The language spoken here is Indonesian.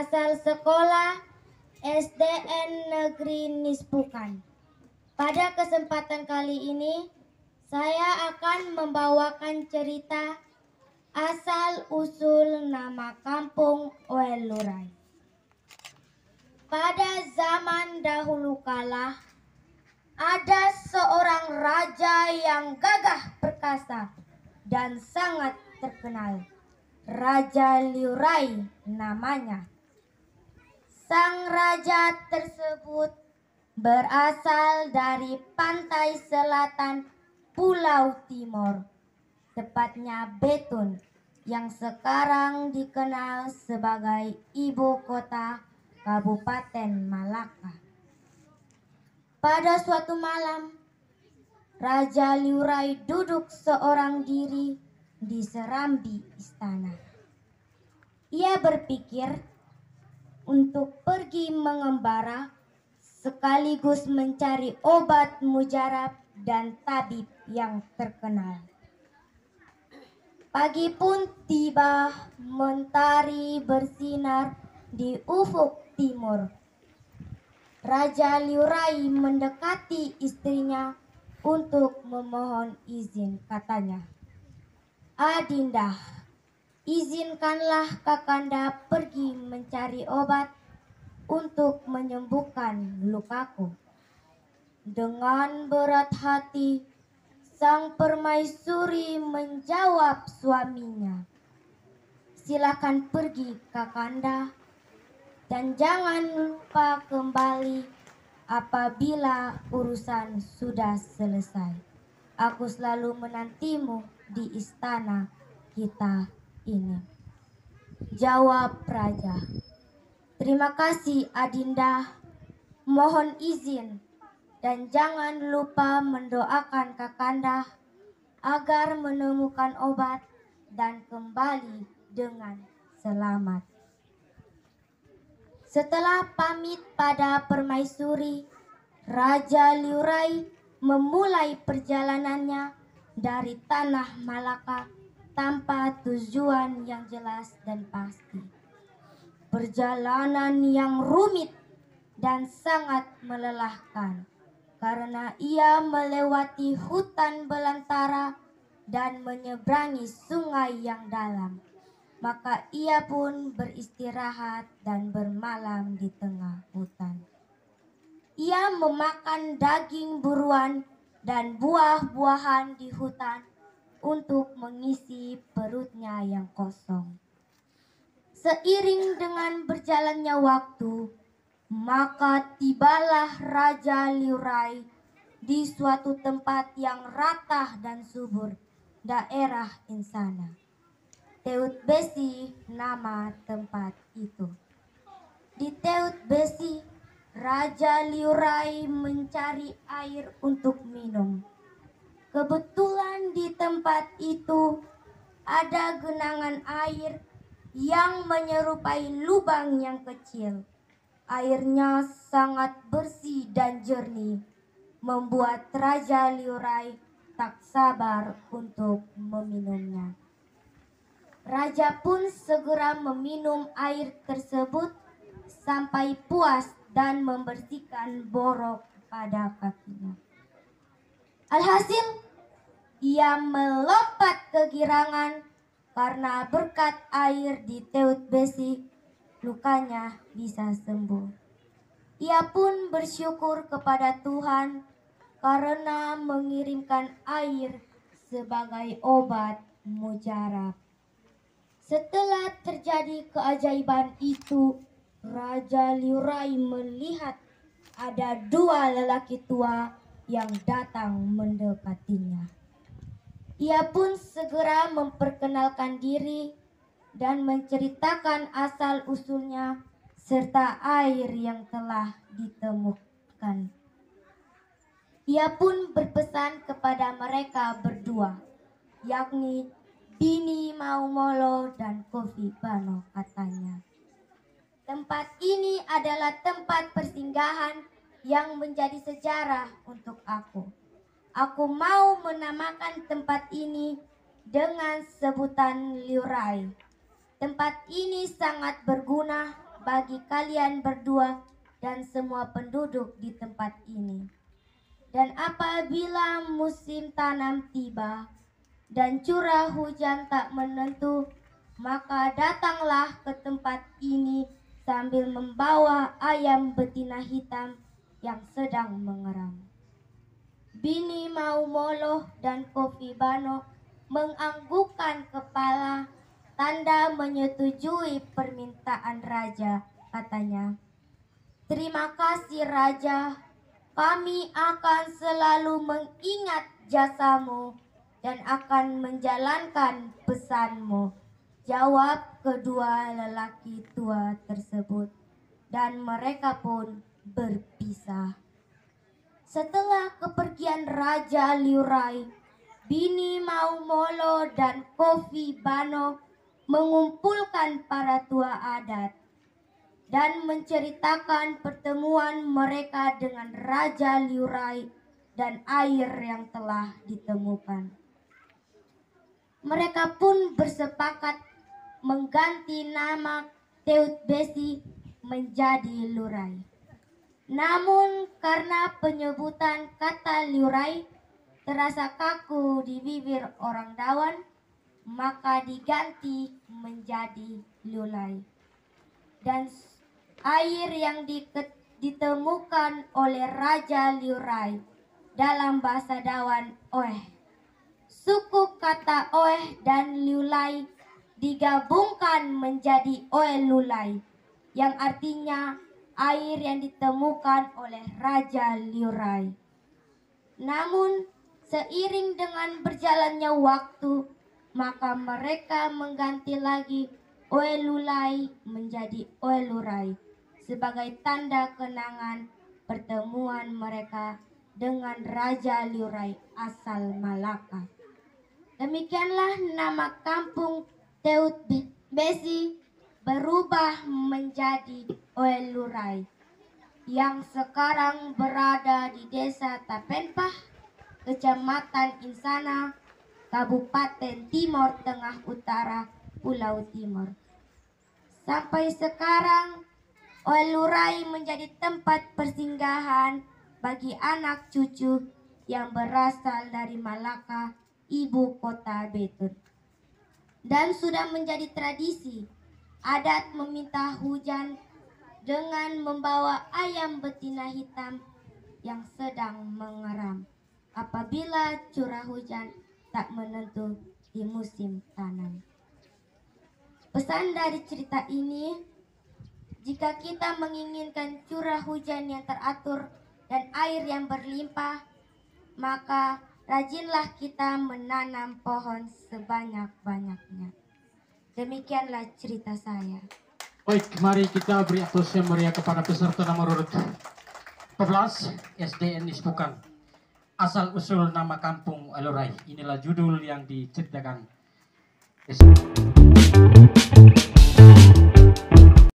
asal sekolah SDN Negeri Nispukan. Pada kesempatan kali ini, saya akan membawakan cerita asal-usul nama kampung Oelurai. Pada zaman dahulu kala, ada seorang raja yang gagah perkasa dan sangat terkenal. Raja Liurai namanya. Sang raja tersebut berasal dari pantai selatan Pulau Timor, tepatnya Betun, yang sekarang dikenal sebagai ibu kota Kabupaten Malaka. Pada suatu malam, Raja Liurai duduk seorang diri di serambi istana. Ia berpikir untuk pergi mengembara sekaligus mencari obat mujarab dan tabib yang terkenal. Pagi pun tiba, mentari bersinar di ufuk timur. Raja Liurai mendekati istrinya untuk memohon izin, katanya, "Adinda, izinkanlah Kakanda pergi mencari obat untuk menyembuhkan lukaku." Dengan berat hati, sang permaisuri menjawab suaminya, "Silakan pergi Kakanda, dan jangan lupa kembali apabila urusan sudah selesai. Aku selalu menantimu di istana kita ini." Jawab raja, "Terima kasih Adinda, mohon izin dan jangan lupa mendoakan Kakanda agar menemukan obat dan kembali dengan selamat." Setelah pamit pada permaisuri, Raja Liurai memulai perjalanannya dari tanah Malaka tanpa tujuan yang jelas dan pasti. Perjalanan yang rumit dan sangat melelahkan karena ia melewati hutan belantara dan menyeberangi sungai yang dalam. Maka ia pun beristirahat dan bermalam di tengah hutan. Ia memakan daging buruan dan buah-buahan di hutan untuk mengisi perutnya yang kosong. Seiring dengan berjalannya waktu, maka tibalah Raja Liurai di suatu tempat yang ratah dan subur, daerah Insana. Teut Besi nama tempat itu. Di Teut Besi, Raja Liurai mencari air untuk minum. Kebetulan di tempat itu ada genangan air yang menyerupai lubang yang kecil. Airnya sangat bersih dan jernih, membuat Raja Liurai tak sabar untuk meminumnya. Raja pun segera meminum air tersebut sampai puas dan membersihkan borok pada kakinya. Alhasil, ia melompat kegirangan karena berkat air di Teut Besi, lukanya bisa sembuh. Ia pun bersyukur kepada Tuhan karena mengirimkan air sebagai obat mujarab. Setelah terjadi keajaiban itu, Raja Liurai melihat ada dua lelaki tua yang datang mendekatinya. Ia pun segera memperkenalkan diri dan menceritakan asal-usulnya serta air yang telah ditemukan. Ia pun berpesan kepada mereka berdua, yakni Bini Maumolo dan Kofi Bano, katanya. "Tempat ini adalah tempat persinggahan yang menjadi sejarah untuk aku. Aku mau menamakan tempat ini dengan sebutan Liurai. Tempat ini sangat berguna bagi kalian berdua dan semua penduduk di tempat ini. Dan apabila musim tanam tiba dan curah hujan tak menentu, maka datanglah ke tempat ini sambil membawa ayam betina hitam yang sedang mengeram. Bini Maumoloh dan Kofi Bano menganggukkan kepala, tanda menyetujui permintaan raja. Katanya, "Terima kasih Raja, kami akan selalu mengingat jasamu dan akan menjalankan pesanmu," jawab kedua lelaki tua tersebut, dan mereka pun berpisah. Setelah kepergian Raja Liurai, Bini Maumolo dan Kofi Bano mengumpulkan para tua adat dan menceritakan pertemuan mereka dengan Raja Liurai dan air yang telah ditemukan. Mereka pun bersepakat mengganti nama Teut Besi menjadi Lurai. Namun karena penyebutan kata Liurai terasa kaku di bibir orang Dawan, maka diganti menjadi Lulai. Dan air yang ditemukan oleh Raja Liurai dalam bahasa Dawan Oeh. Suku kata Oeh dan Lulai digabungkan menjadi Oeh Lulai, yang artinya air yang ditemukan oleh Raja Liurai. Namun seiring dengan berjalannya waktu, maka mereka mengganti lagi Oeh Lulai menjadi Oeh Lurai sebagai tanda kenangan pertemuan mereka dengan Raja Liurai asal Malaka. Demikianlah nama kampung Teut Besi berubah menjadi Oeh Lurai yang sekarang berada di Desa Tapenpah, Kecamatan Insana, Kabupaten Timor Tengah Utara, Pulau Timor. Sampai sekarang Oeh Lurai menjadi tempat persinggahan bagi anak cucu yang berasal dari Malaka, ibu kota Betun. Dan sudah menjadi tradisi adat meminta hujan dengan membawa ayam betina hitam yang sedang mengeram apabila curah hujan tak menentu di musim tanam. Pesan dari cerita ini, jika kita menginginkan curah hujan yang teratur dan air yang berlimpah, maka rajinlah kita menanam pohon sebanyak-banyaknya. Demikianlah cerita saya. Baik, mari kita beri aplaus yang meriah kepada peserta nomor urut 14 SDN Ispukan. Asal usul nama kampung Lurai. Inilah judul yang diceritakan.